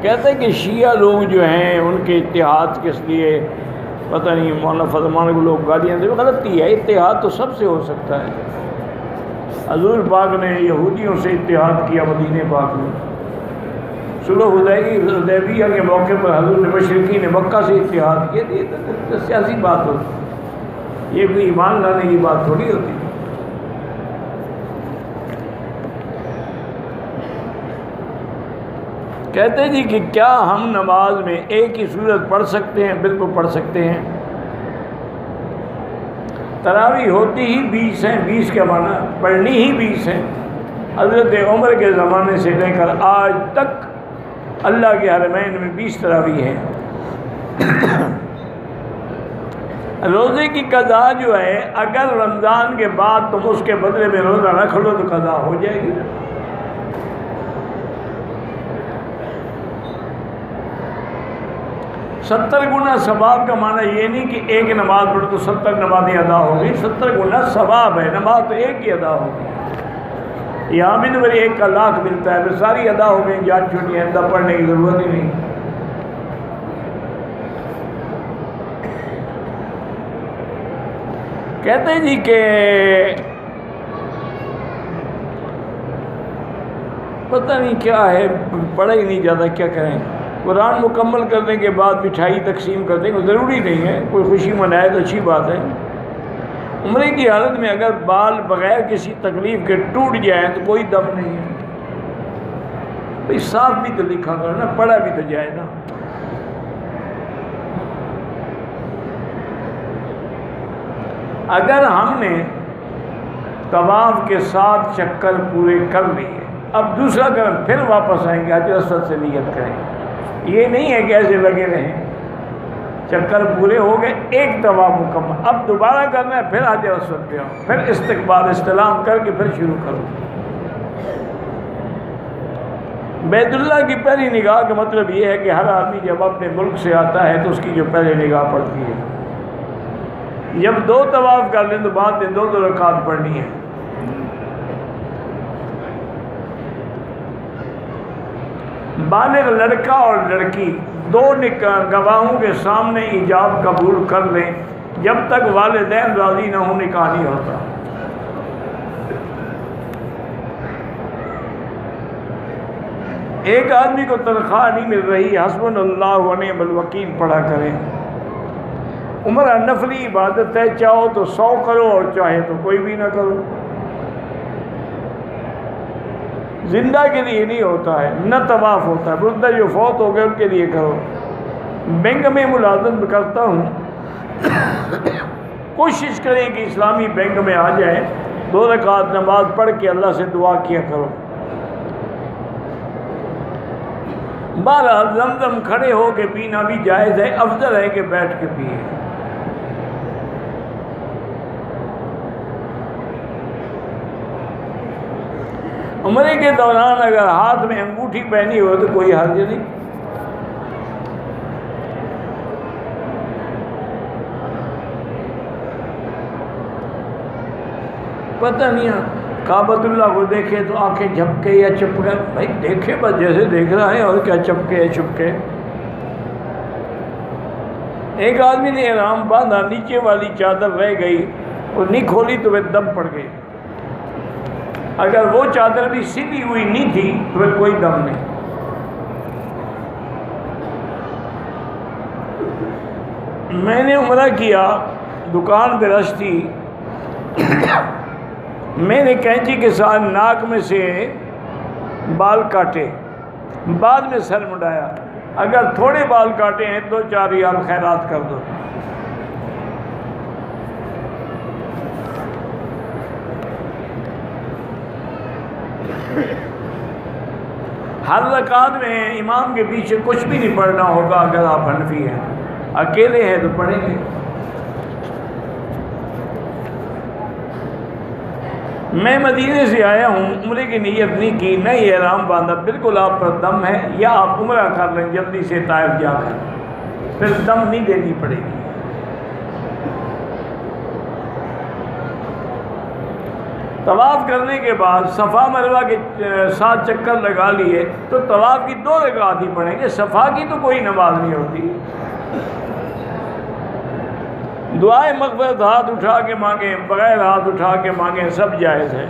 कहते हैं कि शिया लोग जो हैं उनके इत्तेहाद किस लिए पता नहीं, मौलाना फरमान को लोग गालियाँ दे, गलती है। इत्तेहाद तो सबसे हो सकता है। हजूर पाक ने यहूदियों से इत्तेहाद किया मदीने पाक में, सुलह हुदैबिया के मौके पर हजूर ने मशरिकीन मक्का से इत्तेहाद किया। ये तो सियासी बात होती, ये कोई ईमान लाने की बात थोड़ी होती। कहते जी कि क्या हम नमाज में एक ही सूरत पढ़ सकते हैं? बिल्कुल पढ़ सकते हैं। तरावी होती ही 20 है, 20 का माना पढ़नी ही 20 है। हज़रत उमर के ज़माने से लेकर आज तक अल्लाह के हरमैन में 20 तरावी हैं। रोज़े की कज़ा जो है, अगर रमज़ान के बाद तुम उसके बदले में रोज़ा रख लो तो कज़ा हो जाएगी। सत्तर गुना सवाब का माना ये नहीं कि एक नमाज पढ़ो तो 70 नमाज़ें अदा हो गई। 70 गुना सवाब है, नमाज तो एक ही अदा होगी। यहाँ भी तो मेरी 1 का लाख मिलता है, फिर सारी अदा हो गई, जान छुट्टी है, तब पढ़ने की ज़रूरत ही नहीं। कहते जी कि पता नहीं क्या है, पढ़ा ही नहीं ज़्यादा, क्या करें। कुरान मुकम्मल करने के बाद मिठाई तकसीम कर देंगे, ज़रूरी नहीं है, कोई खुशी मनाए तो अच्छी बात है। उम्र की हालत में अगर बाल बग़ैर किसी तकलीफ़ के टूट जाए तो कोई दम नहीं है। भाई साफ भी तो लिखा करो ना, पढ़ा भी तो जाए ना। अगर हमने तवाफ़ के 7 चक्कर पूरे कर लिए, अब दूसरा करम फिर वापस आएंगे, हजर अस्वद से नियत करेंगे। ये नहीं है कि ऐसे लगे रहें। चक्कर पूरे हो गए, एक तवाफ़ मुकम्मल, अब दोबारा करना है, फिर हजर अस्वद पे आओ, फिर इस्तकबाल इस्तिलाम करके फिर शुरू करो। बैतुल्लाह की पहली निगाह का मतलब ये है कि हर आदमी जब अपने मुल्क से आता है तो उसकी जो पहली निगाह पड़ती है। जब 2 तवाफ़ कर लें तो बाद में 2 रकात पढ़नी है। बालिग लड़का और लड़की 2 गवाहों के सामने इजाब कबूल कर लें, जब तक वालिदैन राज़ी न हो निकाह नहीं होता। एक आदमी को तनख्वाह नहीं मिल रही, हस्बुनल्लाहु व निअमल वकील पढ़ा करें। उम्र नफली इबादत है, चाहो तो 100 करो और चाहे तो कोई भी ना करो। जिंदा के लिए नहीं होता है, न तवाफ़ होता है। मुर्दा जो फौत हो गए उनके लिए करो। बैंक में मुलाजमत करता हूँ, कोशिश करें कि इस्लामी बैंक में आ जाए, 2 रकात नमाज पढ़ के अल्लाह से दुआ किया करो। बहरहाल ज़मज़म खड़े हो के पीना भी जायज़ है, अफजल है कि बैठ के पिए। उम्र के दौरान अगर हाथ में अंगूठी पहनी हो तो कोई हर्ज नहीं। पता नहीं, काबतुल्लाह को देखे तो आंखें झपके या चुपके, भाई देखे बस जैसे देख रहा है, और क्या चपके या चुपके। एक आदमी ने इहराम बांधा, नीचे वाली चादर रह गई और नहीं खोली तो वह दम पड़ गई। अगर वो चादर भी सीधी हुई नहीं थी तो फिर कोई दम नहीं। मैंने उम्रा किया, दुकान पे रश थी, मैंने कैंची के साथ नाक में से बाल काटे, बाद में सर मुड़ाया। अगर थोड़े बाल काटे हैं तो 4 रियाल खैरात कर दो। हर रकात में इमाम के पीछे कुछ भी नहीं पढ़ना होगा। अगर आप हनफी हैं, अकेले हैं तो पढ़ेंगे। मैं मदीने से आया हूँ, उम्रे की नीयत नहीं की, नहीं एहराम बांधा, बिल्कुल आप पर दम है, या आप उम्रा कर लें जल्दी से ताइफ जाकर, फिर दम नहीं देनी पड़ेगी। तवाफ़ करने के बाद सफ़ा मरवा के 7 चक्कर लगा लिए तो तवाफ़ की 2 रकात ही पढ़ेंगे, सफ़ा की तो कोई नमाज नहीं होती। दुआए मग़फ़िरत हाथ उठा के मांगे, बगैर हाथ उठा के मांगे, सब जायज़ है।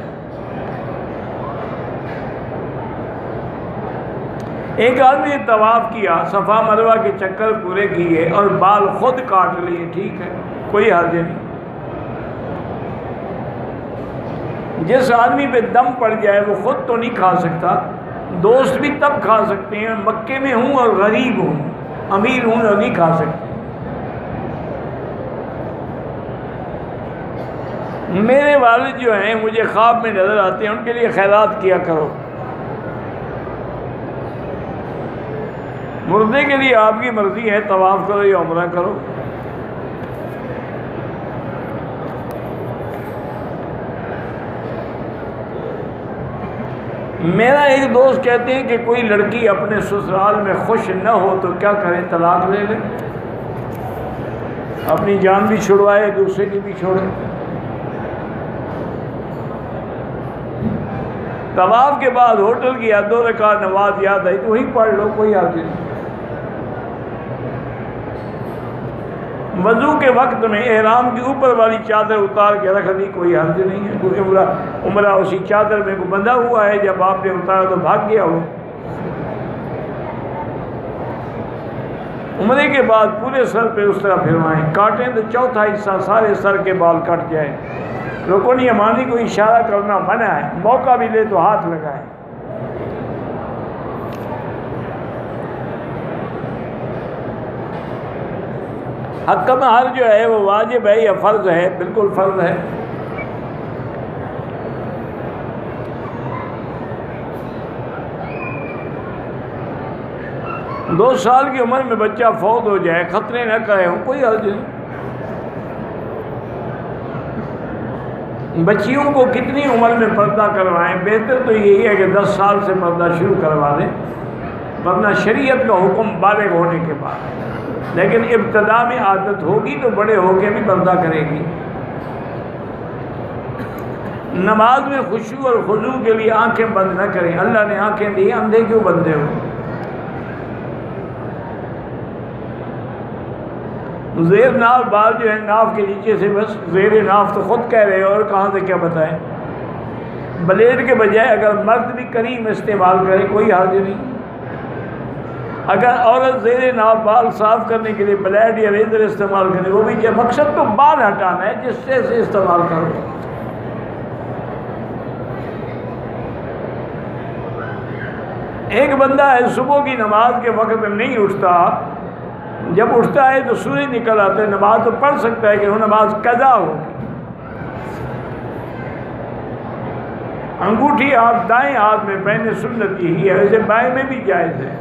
एक आदमी ने तवाफ़ किया, सफ़ा मरवा के चक्कर पूरे किए और बाल खुद काट लिए, ठीक है, कोई हर्ज नहीं। जिस आदमी पे दम पड़ जाए वो खुद तो नहीं खा सकता, दोस्त भी तब खा सकते हैं, मक्के में हूँ और गरीब हूँ, अमीर हूँ और नहीं खा सकते। मेरे वालिद जो हैं मुझे ख्वाब में नज़र आते हैं, उनके लिए खैरात किया करो। मुर्दे के लिए आपकी मर्ज़ी है, तवाफ़ करो या उम्रा करो। मेरा एक दोस्त कहते हैं कि कोई लड़की अपने ससुराल में खुश न हो तो क्या करें, तलाक ले ले, अपनी जान भी छुड़वाए, दूसरे की भी छोड़े। तवाफ़ के बाद होटल की 2 रकात नमाज याद आई तो वही पढ़ लो, कोई हर्ज नहीं। वज़ू के वक्त में एहराम की ऊपर वाली चादर उतार के रख दी, कोई हर्ज नहीं है, क्योंकि उम्रा उसी चादर में को बंधा हुआ है, जब आपने उतारा तो भाग गया हो। उम्रे के बाद पूरे सर पे उस तरह फिरवाएं, काटें तो चौथा हिस्सा सारे सर के बाल कट जाए। रुकन यमानी को इशारा करना मना है, मौका भी ले तो हाथ लगाए। हक़ महर जो है वो वाजिब है या फ़र्ज़ है? बिल्कुल फ़र्ज़ है। दो साल की उम्र में बच्चा फौत हो जाए, खतरे न करे हो, कोई हर्ज नहीं। बच्चियों को कितनी उम्र में पर्दा करवाएं? बेहतर तो यही है कि 10 साल से पर्दा शुरू करवा दें, वरना शरीयत का हुक्म बालिग होने के बाद। लेकिन इब्तदा में आदत होगी तो बड़े होके भी पर्दा करेगी। नमाज में खुशू और खुजू के लिए आंखें बंद न करें, अल्लाह ने आंखें दी, अंधे क्यों बंदे हो? ज़ेर नाव बाल जो है नाव के नीचे से, बस ज़ेर नाव तो खुद कह रहे हो और कहाँ से क्या बताएं। ब्लेड के बजाय अगर मर्द भी करीम इस्तेमाल करे कोई हर्ज नहीं। अगर औरत ज़ेर नाव बाल साफ़ करने के लिए ब्लेड या रेजर इस्तेमाल करे, वो भी क्या मकसद तो बाल हटाना है, जिससे से इस्तेमाल करो। एक बंदा है सुबह की नमाज के वक्त में नहीं उठता, जब उठता है तो सूर्य निकल आता है, नमाज तो पढ़ सकता है कि वो नमाज कज़ा होगी। अंगूठी आप दाएं हाथ में पहने सुन्नत यही है, वैसे बाएं में भी जायज़ है।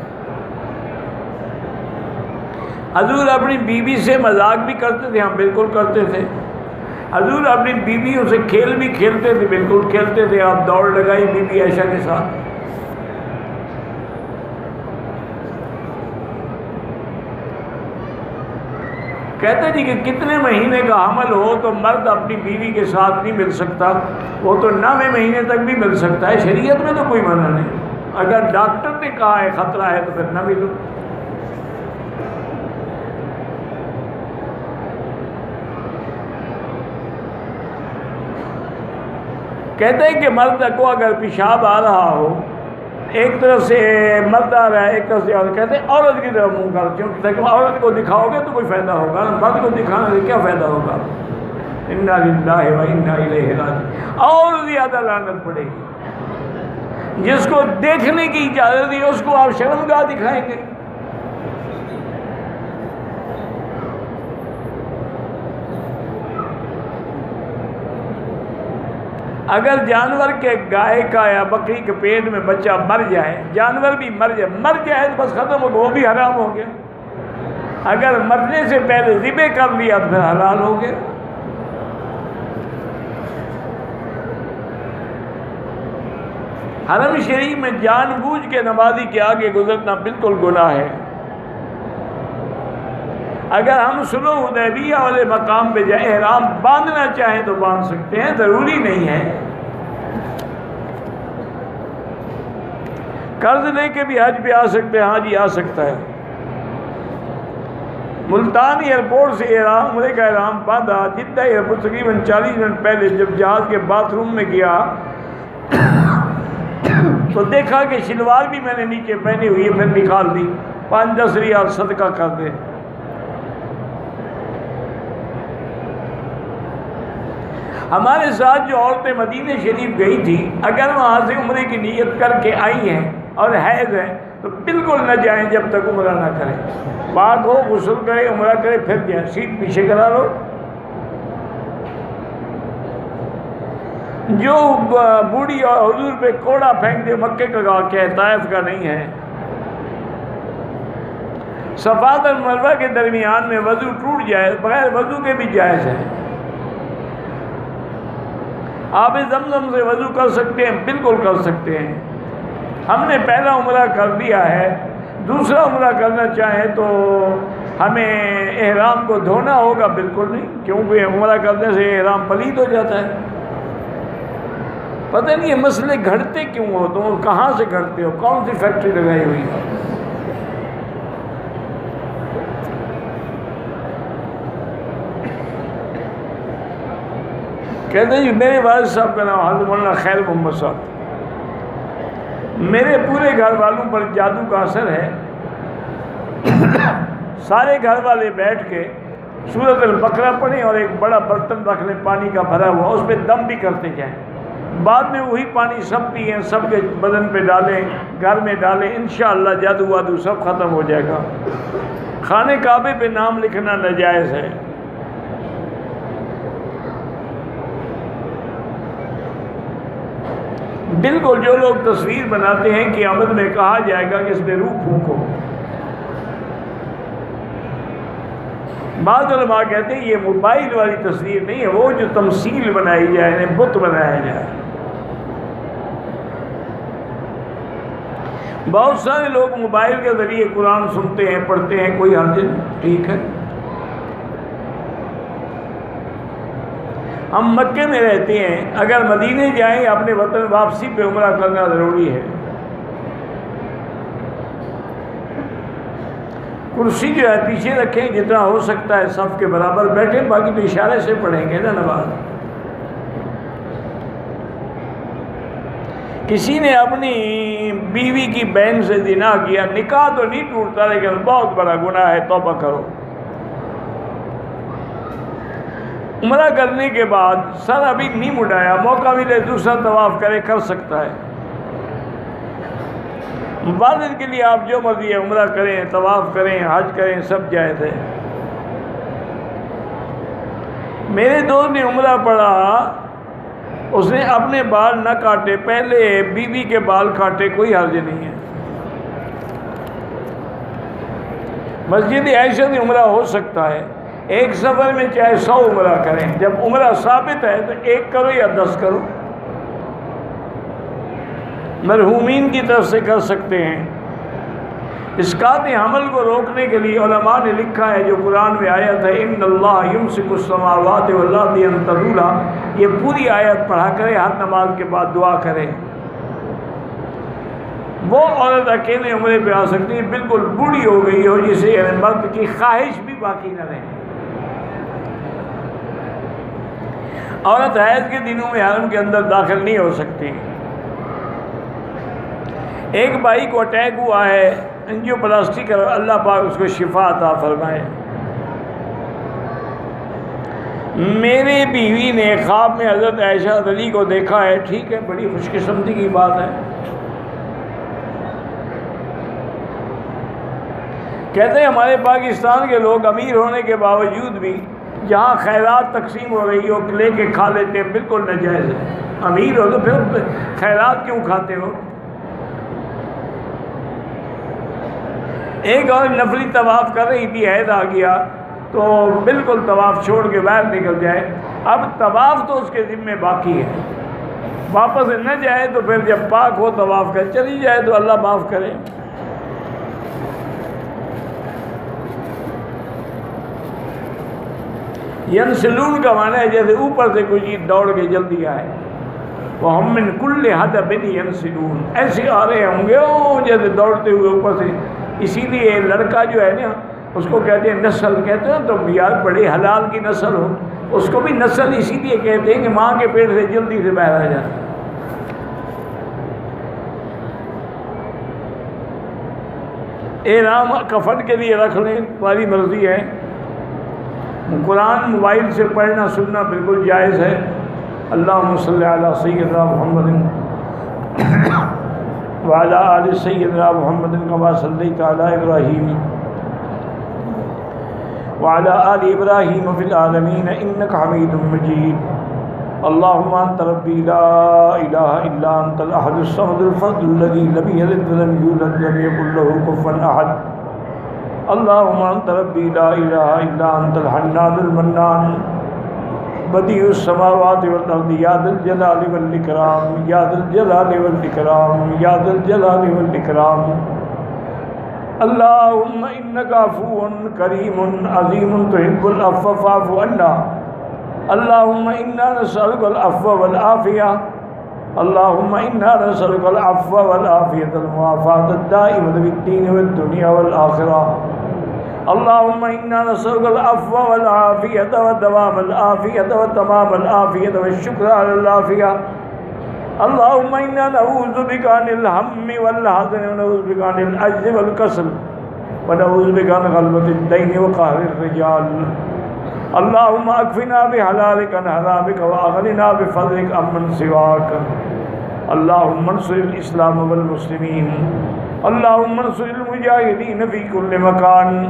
हजूर अपनी बीवी से मजाक भी करते थे, हाँ बिल्कुल करते थे। हजूर अपनी बीवियों से खेल भी खेलते थे, बिल्कुल खेलते थे। आप दौड़ लगाई बीबी आयशा के साथ। कहते जी कि कितने महीने का हमल हो तो मर्द अपनी बीवी के साथ नहीं मिल सकता, वो तो 9वें महीने तक भी मिल सकता है। शरीयत में तो कोई मना नहीं। अगर डॉक्टर ने कहा है खतरा है तो फिर ना मिलो। कहते हैं कि मर्द को अगर पेशाब आ रहा हो, एक तरफ से मर्द आ रहा है, एक तरफ से औरत, कहते हैं औरत की तरफ मुँह कर, क्योंकि औरत को दिखाओगे तो कोई फ़ायदा होगा, मर्द को दिखाने से क्या फ़ायदा होगा। इन्ना लिल्लाहि व इन्ना इलैहि राजिऊन। और ज़्यादा लानत पड़ेगी। जिसको देखने की इजाज़त है उसको आप शर्मगाह दिखाएंगे। अगर जानवर के गाय का या बकरी के पेट में बच्चा मर जाए, जानवर भी मर जाए तो बस ख़त्म हो गया, वो भी हराम हो गया। अगर मरने से पहले ज़िबे कर लिया तो फिर हलाल हो गया। हरम शरीफ में जानबूझ के नमाजी के आगे गुजरना बिल्कुल गुनाह है। अगर हम सुलह हुदैबिया वाले मकाम पे जाए, एहराम बांधना चाहें तो बांध सकते हैं, ज़रूरी नहीं है। कर्ज लेके भी हज पे आ सकते हैं, हाँ जी आ सकता है। मुल्तान एयरपोर्ट से उम्रे का एहराम बांधा, जिद्दा एयरपोर्ट तकरीबन 40 मिनट पहले जब जहाज़ के बाथरूम में गया तो देखा कि शलवार भी मैंने नीचे पहनी हुई है, फिर निकाल दी, 5-10 रियाल सदका कर दे। हमारे साथ जो औरतें मदीने शरीफ गई थी, अगर वहाँ से उम्रे की नीयत करके आई हैं और हैज़ हैं तो बिल्कुल न जाएं जब तक उम्रा ना करें। पाक हो, गुस्ल करे, उम्रा करे, फिर जाए, सीट पीछे करा लो। जो बूढ़ी और हुजूर पे कोड़ा फेंक दे, मक्के का वाक़या है, ताइफ का नहीं है। सफ़ात और मरवा के दरमियान में वज़ू टूट जाए, बगैर वज़ू के भी जायज़ है। आप ज़मज़म से वज़ू कर सकते हैं, बिल्कुल कर सकते हैं। हमने पहला उम्रा कर दिया है, दूसरा उम्रा करना चाहें तो हमें एहराम को धोना होगा, बिल्कुल नहीं, क्योंकि उम्रा करने से एहराम पलीद हो जाता है। पता नहीं ये मसले घटते क्यों हो, तुम कहाँ से घटते हो, कौन सी फैक्ट्री लगाई हुई है। कहते हैं जी मेरे वालिद साहब का नाम हज़रत मौलाना खैर मोहम्मद साहब, मेरे पूरे घर वालों पर जादू का असर है। सारे घर वाले बैठ के सूरत अल-बकरा पढ़ें और एक बड़ा बर्तन रख लें पानी का भरा हुआ, उस पर दम भी करते जाएं, बाद में वही पानी सब पिए, सबके बदन पे डालें, घर में डालें, इंशाअल्लाह जादू वादू सब ख़त्म हो जाएगा। खाने काबे पे नाम लिखना नाजायज़ है। बिल्कुल जो लोग तस्वीर बनाते हैं कि अमद में कहा जाएगा कि इसमें रूह फूको, बाद उलमा कहते हैं ये मोबाइल वाली तस्वीर नहीं है, वो जो तमसील बनाई जाए, बुत बनाया जाए। बहुत सारे लोग मोबाइल के ज़रिए कुरान सुनते हैं, पढ़ते हैं, कोई हर्ज नहीं, ठीक है। हम मक्के में रहते हैं, अगर मदीने जाएं अपने वतन वापसी पे उम्रा करना ज़रूरी है। कुर्सी जो है पीछे रखें, जितना हो सकता है सफ़ के बराबर बैठें, बाकी तो इशारे से पढ़ेंगे ना नमाज। किसी ने अपनी बीवी की बहन से ज़िना किया, निकाह तो नहीं टूटता लेकिन बहुत बड़ा गुनाह है, तौबा करो। उम्रा करने के बाद सर अभी नहीं मुड़ाया, मौका मिले दूसरा तवाफ़ करे, कर सकता है। वालिद के लिए आप जो मर्जी है उम्रा करें, तवाफ़ करें, हज करें, सब जायज़ है। मेरे दोस्त ने उम्रा पढ़ा, उसने अपने बाल न काटे, पहले बीवी के बाल काटे, कोई हर्ज नहीं है। मस्जिद आयशा से उम्रा हो सकता है, एक सफ़र में चाहे 100 उम्रा करें, जब उम्रा साबित है तो 1 करो या 10 करो। मरहूमीन की तरफ से कर सकते हैं। इसकात हमल को रोकने के लिए उलमा ने लिखा है, जो कुरान में आयत है इन्नल्लाह युमसिकुस समावाति वल अर्दि अन तज़ूला, ये पूरी आयत पढ़ा करें, हर नमाज के बाद दुआ करें। वो औरत अकेले उम्रे पे आ सकती है, बिल्कुल बूढ़ी हो गई हो, जिसे मर्द की ख्वाहिश भी बाकी न रहे। औरत हैज़ के दिनों में हरम के अंदर दाखिल नहीं हो सकती। एक भाई को अटैक हुआ है, एंजियोप्लास्टी कर, अल्लाह पाक उसको शिफा अता फरमाए। मेरे बीवी ने ख्वाब में हज़रत आयशा अली को देखा है, ठीक है, बड़ी खुशकिस्मती की बात है। कहते हैं हमारे पाकिस्तान के लोग अमीर होने के बावजूद भी जहाँ खैरात तकसीम हो रही हो लेके खा लेते हैं, बिल्कुल नाजायज़ है। अमीर हो तो फिर खैरात क्यों खाते हो। एक और नफली तवाफ़ कर रही थी, हैद आ गया तो बिल्कुल तवाफ़ छोड़ के बाहर निकल जाए। अब तवाफ़ तो उसके ज़िम्मे बाकी है, वापस न जाए तो फिर जब पाक हो तवाफ़ कर चली जाए तो अल्लाह माफ़ करे। यंसलून का माना है जैसे ऊपर से कोई चीज़ दौड़ के जल्दी आए। वह हम मिन कुल्ले हदबिन यंसिलून, ऐसे आ रहे होंगे ओ जैसे दौड़ते हुए ऊपर से। इसीलिए लड़का जो है ना उसको कहते हैं नस्ल, कहते हैं तो यार बड़े हलाल की नस्ल हो, उसको भी नस्ल इसीलिए कहते हैं कि माँ के पेट से जल्दी से बाहर आ जाए। एहराम कफन के लिए रख लें, तुम्हारी मर्जी है। कुरान मोबाइल से पढ़ना सुनना बिल्कुल जायज़ है। अल्लाहुम्मा सल्ली अला सय्यिदना मुहम्मदिन व अला आलि सय्यिदना मुहम्मदिन कमा सल्लैता अला इब्राहीम व अला आलि इब्राहीम फिल आलमीन इन्नका हमीदुम मजीद। अल्लाहुम्मा अंत रब्बी ला इलाहा इल्ला अंतल अहदुस समदुल फर्दुल लज़ी लम यलिद व लम यूलद व लम यकुल लहू कुफुवन अहद। अल्लाहुम्मा अंत रब्बी ला इलाहा इल्ला अंतल हन्नानुल मन्नान बदीउस समावाति वल अर्दि या ज़ल जलालि वल इकराम या ज़ल जलालि वल इकराम या ज़ल जलालि वल इकराम। अल्लाहुम्मा इन्नका अफ़ुव्वुन करीमुन अज़ीमुन तुहिब्बुल अफ़्व फ़अफ़ु अन्ना। अल्लाहुम्मा इन्ना नसअलुकल अफ़्व वल आफ़िया। अल्लाहुम्मा इन्ना नसअलुकल अफ़्व वल आफ़ियतल मुआफ़ातद दाइमत फिद्दीन वद दुनिया वल आख़िरह। अल्लाहुम्मा इन्ना नसअलुकल अफ़्व वल आफ़ियत व दवामल आफ़ियत व तमामल आफ़ियत व शुक्र अलल आफ़िया। अल्लाहुम्मा इन्ना नऊज़ु बिका मिनल हम्मि वल हज़न व नऊज़ु बिका मिनल अज्ज़ि वल कसल व नऊज़ु बिका मिन ग़लबतिद दैन व क़हरिर रिजाल। अल्लाहुम्मा अक्फ़िना बिहलालिक अन हरामिक व अग़निना बिफ़ज़लिक अम्मन सिवाक। अल्लाहुम्मा अंसुरिल इस्लाम वल मुस्लिमीन। अल्लाहुम्मा अंसुरिल मुजाहिदीन फ़ी कुल्लि मकान।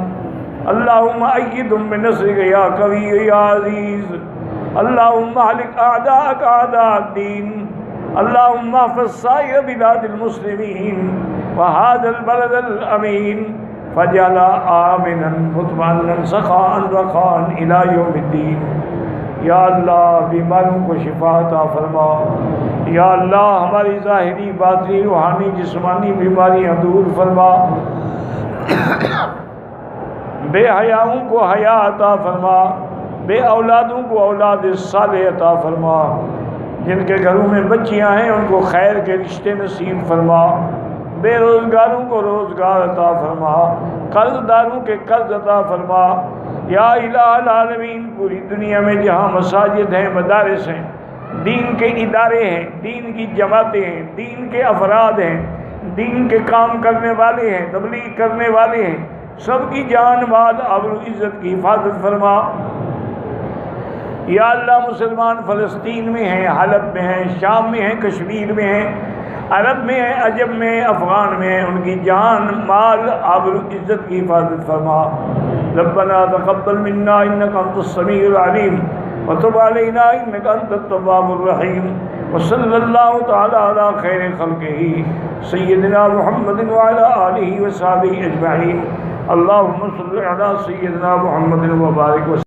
अल्लाहुम्मा अय्यिदहुम बिनस्रिका या क़वी या अज़ीज़। अल्लाहुम्मा अहलिक अअदाअक अअदाअद्दीन। अल्लाहुम्मा अहफ़िज़ साइर बिलादिल मुस्लिमीन व हाज़ल बलदल अमीन फजअला आमिनन मुतमइन्नन सखाअन रखाअन इला यौमिद्दीन। या अल्लाह बीमारों को शिफा अता फरमा। या अल्लाह हमारी ज़ाहिरी बातिनी रूहानी जिस्मानी बीमारियाँ दूर फरमा। बेहयाओं को हया अता फरमा, बे औलादों को औलाद साले अता फरमा। जिनके घरों में बच्चियाँ हैं उनको खैर के रिश्ते नसीब फरमा। बेरोज़गारों को रोज़गार अता फरमा, कर्ज़दारों के कर्ज़ अता फरमा। या इलाहुल आलमीन, पूरी दुनिया में जहाँ मसाजिद हैं, मदारिस हैं, दीन के इदारे हैं, दीन की जमातें हैं, दीन के अफराद हैं, दीन के काम करने वाले हैं, तबलीग करने वाले हैं, सबकी जान माल आबरू इज़्ज़त की हिफाजत फरमा। या अल्लाह मुसलमान फ़लस्तीन में हैं, हलब में हैं, शाम में हैं, कश्मीर में हैं, अरब में हैं, अजब में हैं, अफ़गान में हैं, उनकी जान माल आबरू इज़्ज़त की हिफाजत फरमा। रब्बना तक़ब्बल मिन्ना इन्नका अंतस समीउल अलीम व तुब अलैना इन्नका अंतत तव्वाबुर रहीम। व सल्लल्लाहु तआला अला खैरि ख़ल्क़िही सय्यिदिना मुहम्मदिन व अला आलिहि व सहबिही अजमईन। अल्लाहुम्मा सल्लि अला सय्यिदिना मुहम्मदिन व बारिक